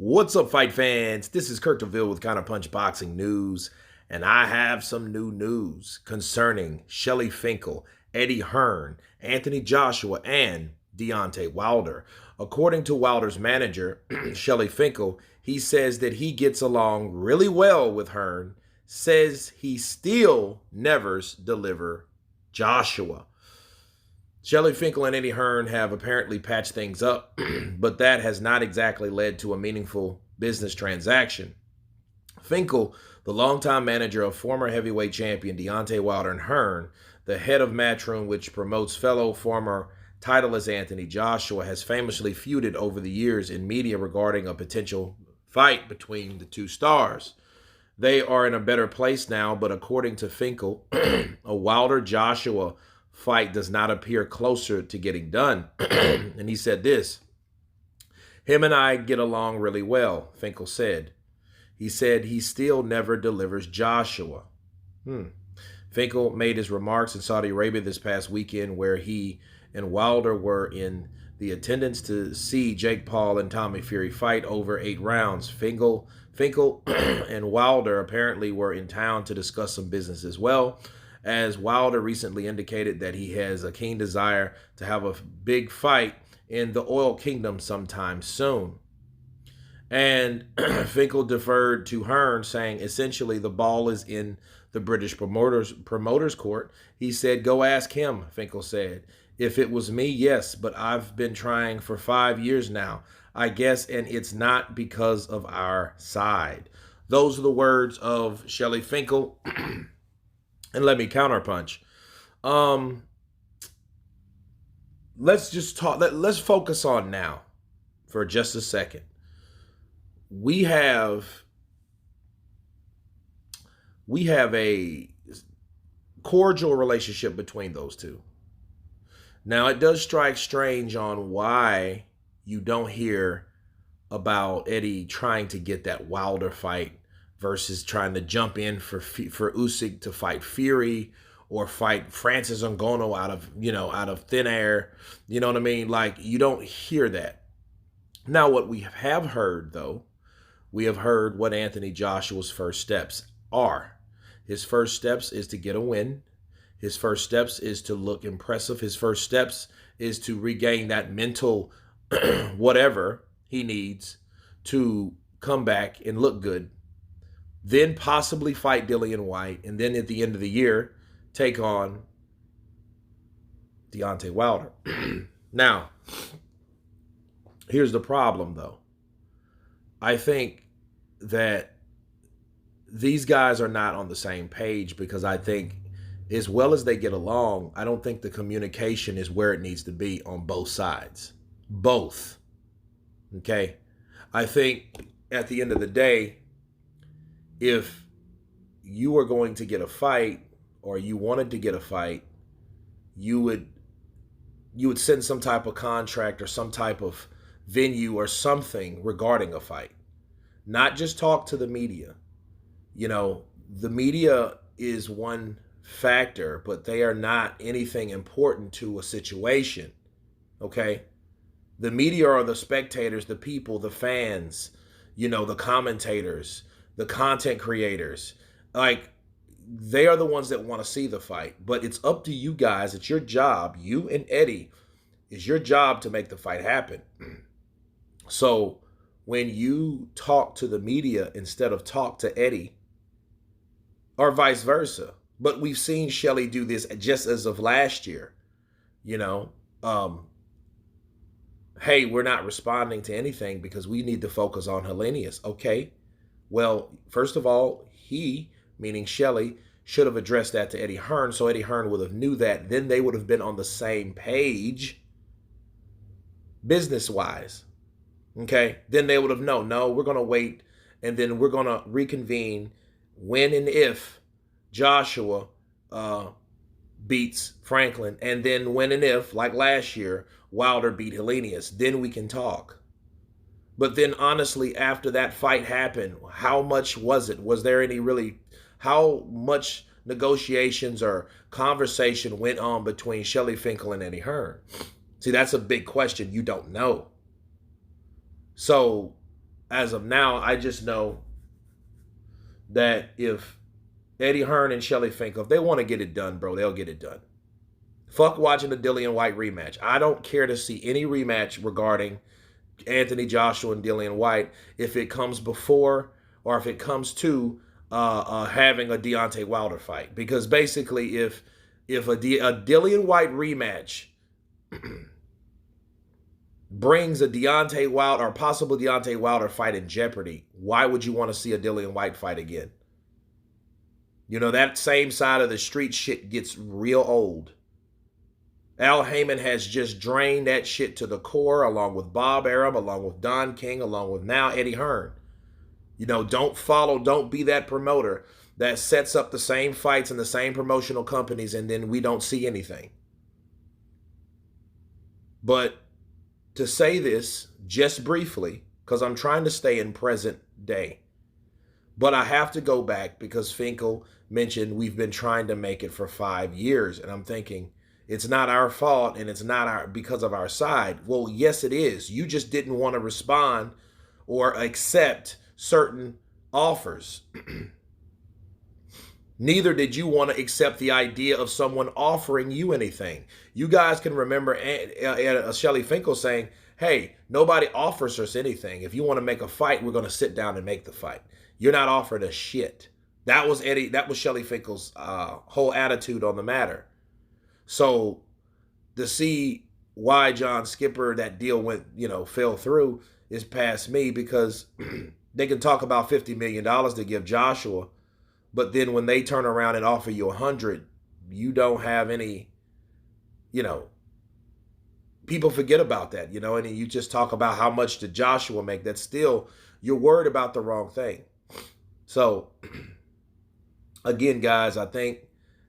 What's up, fight fans? This is Kurt DeVille with Counterpunch Boxing News, and I have some new news concerning Shelly Finkle, Eddie Hearn, Anthony Joshua, and Deontay Wilder. According to Wilder's manager, Shelly Finkle, he says that he gets along really well with Hearn, says he still never deliver Joshua. Shelly Finkle and Eddie Hearn have apparently patched things up, but that has not exactly led to a meaningful business transaction. Finkle, the longtime manager of former heavyweight champion Deontay Wilder and Hearn, the head of Matchroom, which promotes fellow former titleist Anthony Joshua, has famously feuded over the years in media regarding a potential fight between the two stars. They are in a better place now, but according to Finkle, a Wilder-Joshua fight does not appear closer to getting done. And he said this: "Him and I get along really well," Finkle said. He said he still never delivers Joshua. Finkle made his remarks in Saudi Arabia this past weekend, where he and Wilder were in the attendance to see Jake Paul and Tommy Fury fight over 8 rounds. Finkle and Wilder apparently were in town to discuss some business as well, as Wilder recently indicated that he has a keen desire to have a big fight in the Oil Kingdom sometime soon. And Finkle deferred to Hearn, saying essentially the ball is in the British promoter's court. He said, "Go ask him," Finkle said. "If it was me, yes, but I've been trying for 5 years now, I guess, and it's not because of our side." Those are the words of Shelly Finkle. And let me counterpunch. Let's just talk. Let's focus on now for just a second. We have a cordial relationship between those two. Now, it does strike strange on why you don't hear about Eddie trying to get that Wilder fight versus trying to jump in for Usyk to fight Fury or fight Francis Ngannou out of thin air. You know what I mean? Like, you don't hear that. Now, what we have heard, though, we have heard what Anthony Joshua's first steps are. His first steps is to get a win. His first steps is to look impressive. His first steps is to regain that mental whatever he needs to come back and look good. Then possibly fight Dillian Whyte, and then at the end of the year, take on Deontay Wilder. Now, here's the problem, though. I think that these guys are not on the same page, because I think as well as they get along, I don't think the communication is where it needs to be on both sides. Both. Okay? I think at the end of the day, if you were going to get a fight, or you wanted to get a fight, you would send some type of contract or some type of venue or something regarding a fight. Not just talk to the media. You know, the media is one factor, but they are not anything important to a situation. Okay? The media are the spectators, the people, the fans, the commentators, the content creators. Like, they are the ones that want to see the fight. But it's up to you guys. It's your job. You and Eddie, it's your job to make the fight happen. So when you talk to the media instead of talk to Eddie, or vice versa. But we've seen Shelly do this just as of last year. Hey, we're not responding to anything because we need to focus on Hellenius. Okay. Well, first of all, he, meaning Shelly, should have addressed that to Eddie Hearn, so Eddie Hearn would have knew that. Then they would have been on the same page, business-wise. Okay? Then they would have known, no, we're going to wait, and then we're going to reconvene when and if Joshua beats Franklin, and then when and if, like last year, Wilder beat Hellenius. Then we can talk. But then, honestly, after that fight happened, how much was it? Was there how much negotiations or conversation went on between Shelly Finkle and Eddie Hearn? See, that's a big question. You don't know. So as of now, I just know that if Eddie Hearn and Shelly Finkle, if they want to get it done, bro, they'll get it done. Fuck watching the Dillian White rematch. I don't care to see any rematch regarding Anthony Joshua and Dillian White if it comes before or if it comes to having a Deontay Wilder fight. Because basically, if a Dillian White rematch brings a Deontay Wilder or possible Deontay Wilder fight in jeopardy, why would you want to see a Dillian White fight again? You know, that same side of the street shit gets real old. Al Heyman has just drained that shit to the core, along with Bob Arum, along with Don King, along with now Eddie Hearn. You know, don't be that promoter that sets up the same fights and the same promotional companies and then we don't see anything. But to say this just briefly, because I'm trying to stay in present day, but I have to go back because Finkle mentioned we've been trying to make it for 5 years. And I'm thinking, it's not our fault and it's not because of our side. Well, yes, it is. You just didn't want to respond or accept certain offers. Neither did you want to accept the idea of someone offering you anything. You guys can remember Shelly Finkle saying, hey, nobody offers us anything. If you want to make a fight, we're going to sit down and make the fight. You're not offered a shit. That was Shelly Finkle's whole attitude on the matter. So to see why John Skipper, that deal fell through is past me, because they can talk about $50 million to give Joshua, but then when they turn around and offer you 100, you don't have any, people forget about that, and you just talk about how much did Joshua make. That's still, you're worried about the wrong thing. So again, guys, I think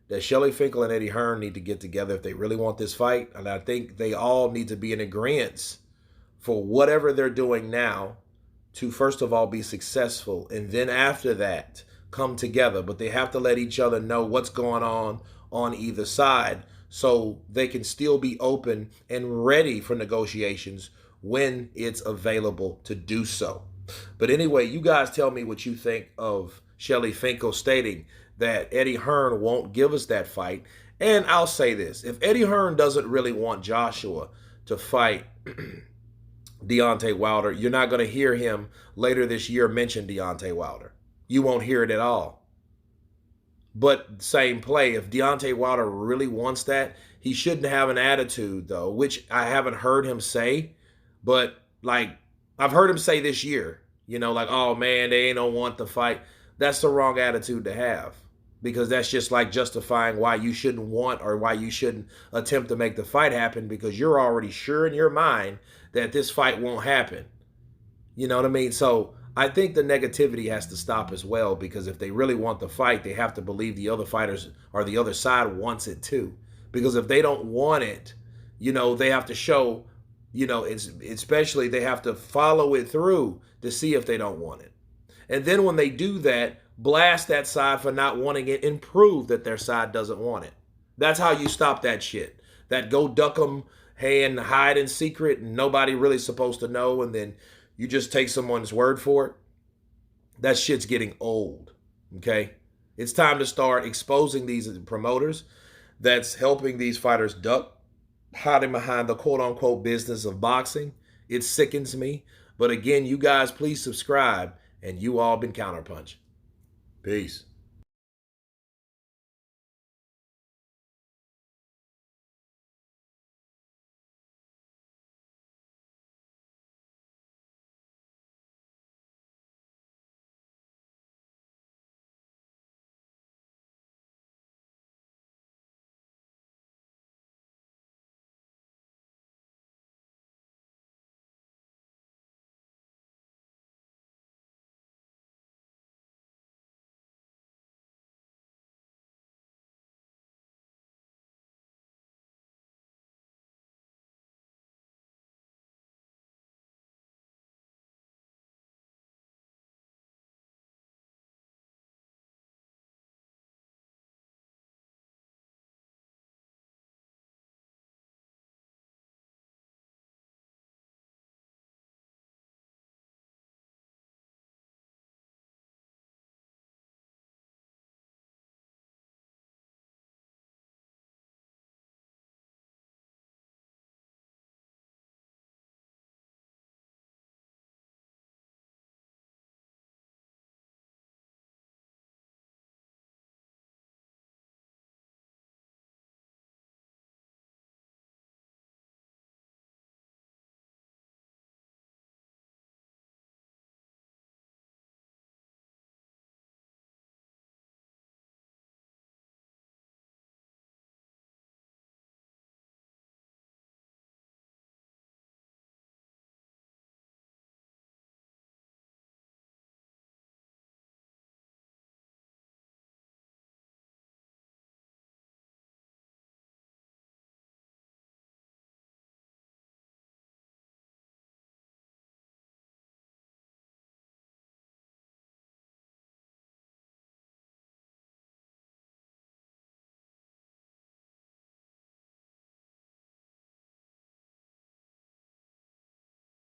that Shelly Finkle and Eddie Hearn need to get together if they really want this fight. And I think they all need to be in agreement for whatever they're doing now to, first of all, be successful. And then after that, come together. But they have to let each other know what's going on either side, so they can still be open and ready for negotiations when it's available to do so. But anyway, you guys tell me what you think of Shelly Finkle stating that Eddie Hearn won't give us that fight. And I'll say this, if Eddie Hearn doesn't really want Joshua to fight Deontay Wilder, you're not going to hear him later this year mention Deontay Wilder. You won't hear it at all. But same play, if Deontay Wilder really wants that, he shouldn't have an attitude, though, which I haven't heard him say. But, I've heard him say this year, oh, man, they don't want the fight. That's the wrong attitude to have, because that's just like justifying why you shouldn't want or why you shouldn't attempt to make the fight happen, because you're already sure in your mind that this fight won't happen. You know what I mean? So I think the negativity has to stop as well, because if they really want the fight, they have to believe the other fighters or the other side wants it too. Because if they don't want it, they have to show, especially they have to follow it through to see if they don't want it. And then when they do that, blast that side for not wanting it and prove that their side doesn't want it. That's how you stop that shit. That go duck them, and hide in secret and nobody really supposed to know, and then you just take someone's word for it. That shit's getting old, okay? It's time to start exposing these promoters that's helping these fighters duck, hiding behind the quote-unquote business of boxing. It sickens me. But again, you guys, please subscribe. And you all been Counterpunch. Peace.